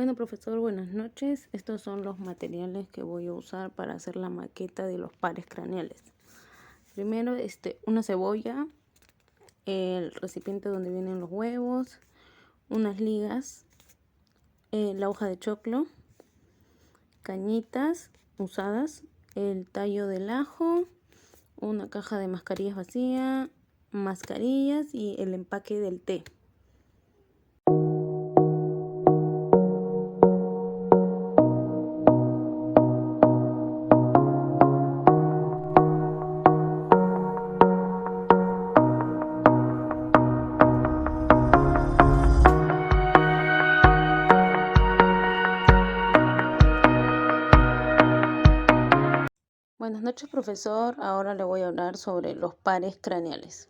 Bueno, profesor, buenas noches. Estos son los materiales que voy a usar para hacer la maqueta de los pares craneales. Primero, una cebolla, el recipiente donde vienen los huevos, unas ligas, la hoja de choclo, cañitas usadas, el tallo del ajo, una caja de mascarillas vacía, mascarillas y el empaque del té. Buenas noches, profesor. Ahora le voy a hablar sobre los pares craneales.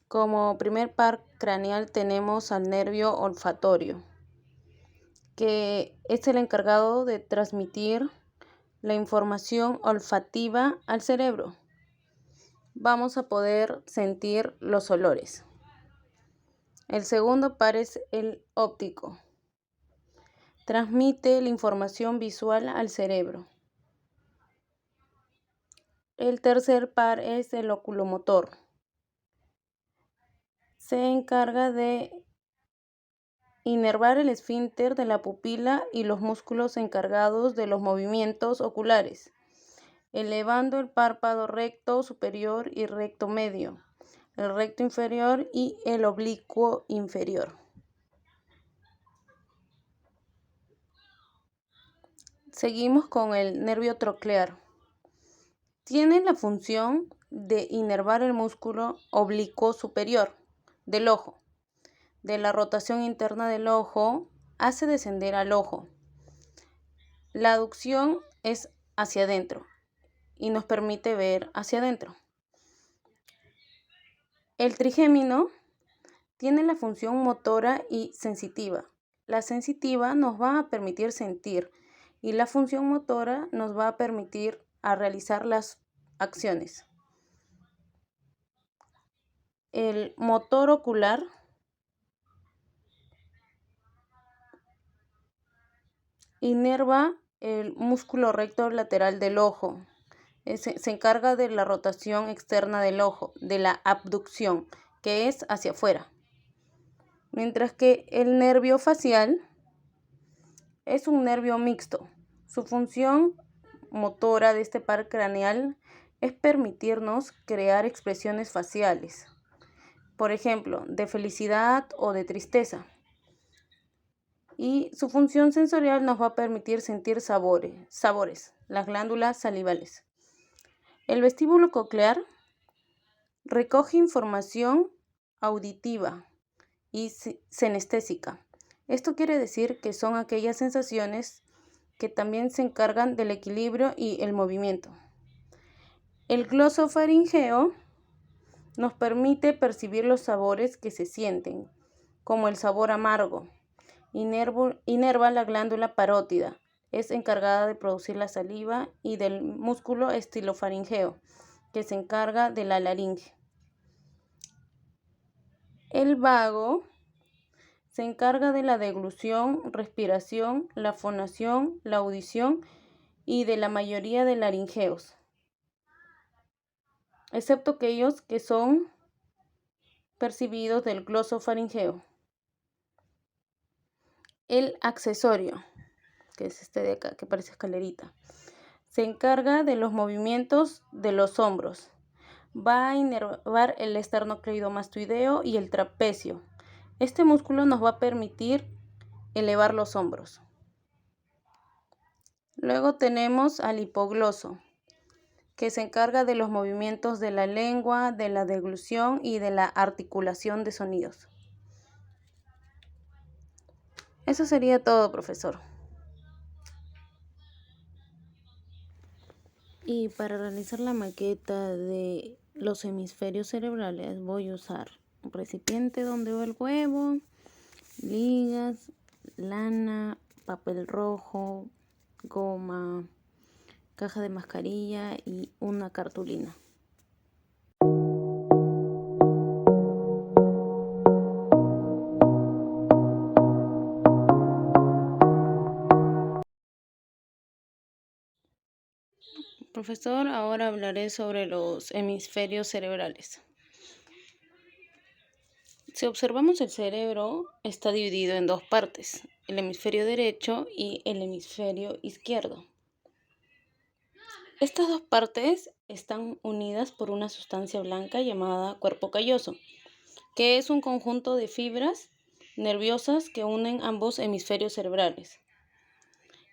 Como primer par craneal tenemos al nervio olfatorio, que es el encargado de transmitir la información olfativa al cerebro. Vamos a poder sentir los olores. El segundo par es el óptico. Transmite la información visual al cerebro. El tercer par es el oculomotor. Se encarga de inervar el esfínter de la pupila y los músculos encargados de los movimientos oculares, elevando el párpado recto superior y recto medio, el recto inferior y el oblicuo inferior. Seguimos con el nervio troclear. Tiene la función de inervar el músculo oblicuo superior del ojo. De la rotación interna del ojo hace descender al ojo. La aducción es hacia adentro y nos permite ver hacia adentro. El trigémino tiene la función motora y sensitiva. La sensitiva nos va a permitir sentir y la función motora nos va a permitir a realizar las acciones. El motor ocular inerva el músculo recto lateral del ojo. Se encarga de la rotación externa del ojo, de la abducción, que es hacia afuera. Mientras que el nervio facial es un nervio mixto. Su función motora de este par craneal es permitirnos crear expresiones faciales, por ejemplo, de felicidad o de tristeza. Y su función sensorial nos va a permitir sentir sabores, las glándulas salivales. El vestíbulo coclear recoge información auditiva y senestésica. Esto quiere decir que son aquellas sensaciones que también se encargan del equilibrio y el movimiento. El glosofaringeo nos permite percibir los sabores que se sienten, como el sabor amargo. Inerva la glándula parótida. Es encargada de producir la saliva y del músculo estilofaringeo, que se encarga de la laringe. El vago se encarga de la deglución, respiración, la fonación, la audición y de la mayoría de laringeos, excepto aquellos que son percibidos del glosofaringeo. El accesorio, que es este de acá, que parece escalerita, se encarga de los movimientos de los hombros. Va a inervar el esternocleidomastoideo y el trapecio. Este músculo nos va a permitir elevar los hombros. Luego tenemos al hipogloso, que se encarga de los movimientos de la lengua, de la deglución y de la articulación de sonidos. Eso sería todo, profesor. Y para realizar la maqueta de los hemisferios cerebrales voy a usar un recipiente donde va el huevo, ligas, lana, papel rojo, goma, caja de mascarilla y una cartulina. profesor. Ahora hablaré sobre los hemisferios cerebrales. Si observamos el cerebro, está dividido en dos partes, el hemisferio derecho y el hemisferio izquierdo. Estas dos partes están unidas por una sustancia blanca llamada cuerpo calloso, que es un conjunto de fibras nerviosas que unen ambos hemisferios cerebrales.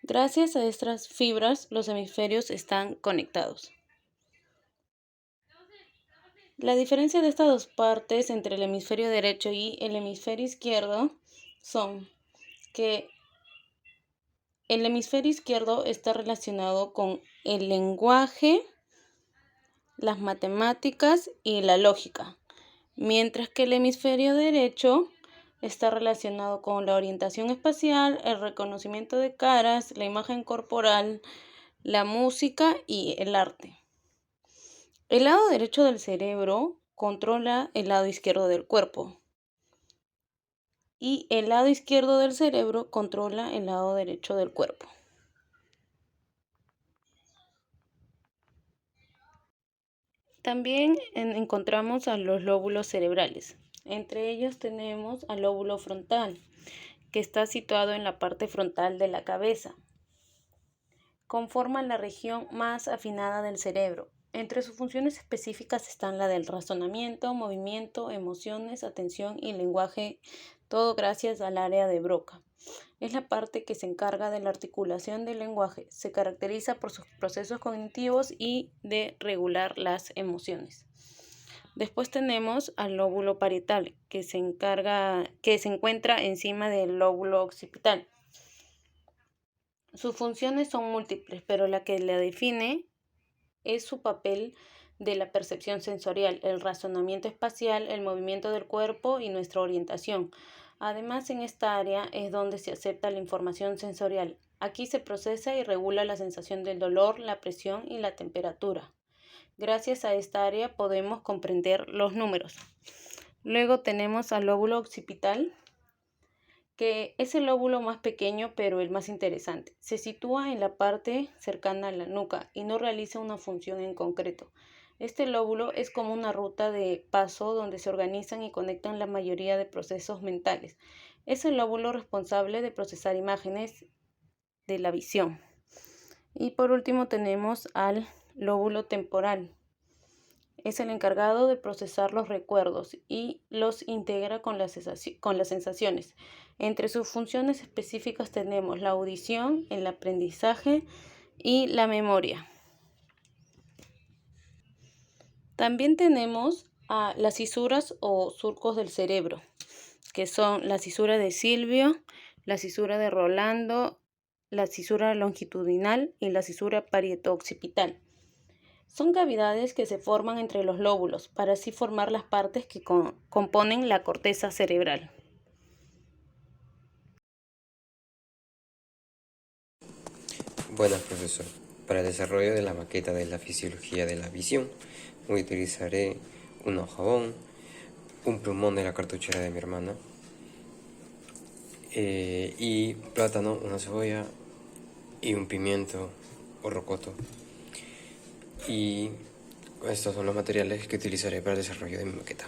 Gracias a estas fibras, los hemisferios están conectados. La diferencia de estas dos partes entre el hemisferio derecho y el hemisferio izquierdo son que el hemisferio izquierdo está relacionado con el lenguaje, las matemáticas y la lógica, mientras que el hemisferio derecho está relacionado con la orientación espacial, el reconocimiento de caras, la imagen corporal, la música y el arte. El lado derecho del cerebro controla el lado izquierdo del cuerpo y el lado izquierdo del cerebro controla el lado derecho del cuerpo. También encontramos a los lóbulos cerebrales. Entre ellos tenemos al lóbulo frontal, que está situado en la parte frontal de la cabeza. Conforman la región más afinada del cerebro. Entre sus funciones específicas están la del razonamiento, movimiento, emociones, atención y lenguaje, todo gracias al área de Broca. Es la parte que se encarga de la articulación del lenguaje. Se caracteriza por sus procesos cognitivos y de regular las emociones. Después tenemos al lóbulo parietal, que se encuentra encima del lóbulo occipital. Sus funciones son múltiples, pero la que la define es su papel de la percepción sensorial, el razonamiento espacial, el movimiento del cuerpo y nuestra orientación. Además, en esta área es donde se acepta la información sensorial. Aquí se procesa y regula la sensación del dolor, la presión y la temperatura. Gracias a esta área podemos comprender los números. Luego tenemos al lóbulo occipital, que es el lóbulo más pequeño pero el más interesante. Se sitúa en la parte cercana a la nuca y no realiza una función en concreto. Este lóbulo es como una ruta de paso donde se organizan y conectan la mayoría de procesos mentales. Es el lóbulo responsable de procesar imágenes de la visión. Y por último tenemos al lóbulo temporal. Es el encargado de procesar los recuerdos y los integra con las sensaciones. Entre sus funciones específicas tenemos la audición, el aprendizaje y la memoria. También tenemos a las cisuras o surcos del cerebro, que son la cisura de Silvio, la cisura de Rolando, la cisura longitudinal y la cisura parieto-occipital. Son cavidades que se forman entre los lóbulos para así formar las partes que componen la corteza cerebral. Buenas, profesor. Para el desarrollo de la maqueta de la fisiología de la visión, utilizaré un hojabón, un plumón de la cartuchera de mi hermana, y plátano, una cebolla y un pimiento o rocoto. Y estos son los materiales que utilizaré para el desarrollo de mi maqueta.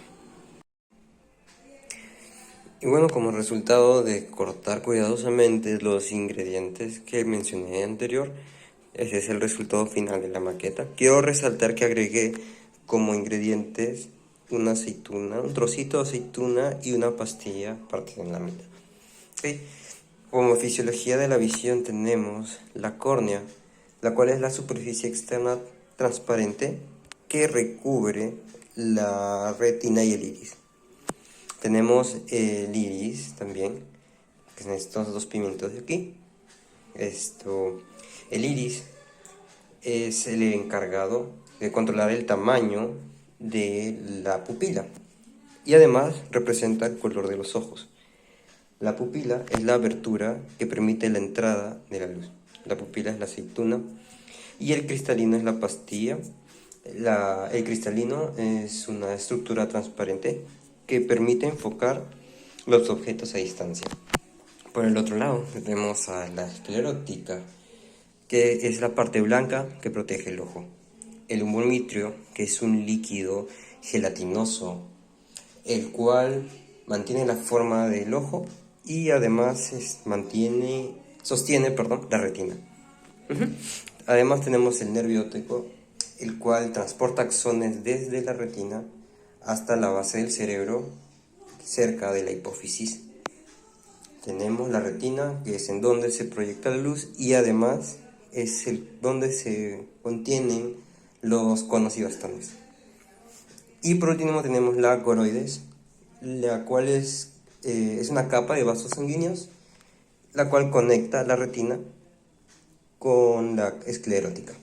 Y bueno, como resultado de cortar cuidadosamente los ingredientes que mencioné anterior, ese es el resultado final de la maqueta. Quiero resaltar que agregué como ingredientes una aceituna, un trocito de aceituna y una pastilla partida en la mitad. ¿Okay? Como fisiología de la visión tenemos la córnea, la cual es la superficie externa transparente que recubre la retina y el iris. Tenemos el iris también, que son estos dos pimientos de aquí. El iris es el encargado de controlar el tamaño de la pupila y además representa el color de los ojos. La pupila es la abertura que permite la entrada de la luz. La pupila es la aceituna y el cristalino es la pastilla. El cristalino es una estructura transparente que permite enfocar los objetos a distancia. Por el otro lado tenemos a la esclerótica, que es la parte blanca que protege el ojo. El humor vitrio, que es un líquido gelatinoso, el cual mantiene la forma del ojo y además sostiene la retina. Además tenemos el nervio óptico, el cual transporta axones desde la retina hasta la base del cerebro, cerca de la hipófisis. Tenemos la retina, que es en donde se proyecta la luz, y además es donde se contienen los conos y bastones. Y por último tenemos la coroides, la cual es una capa de vasos sanguíneos, la cual conecta la retina con la esclerótica.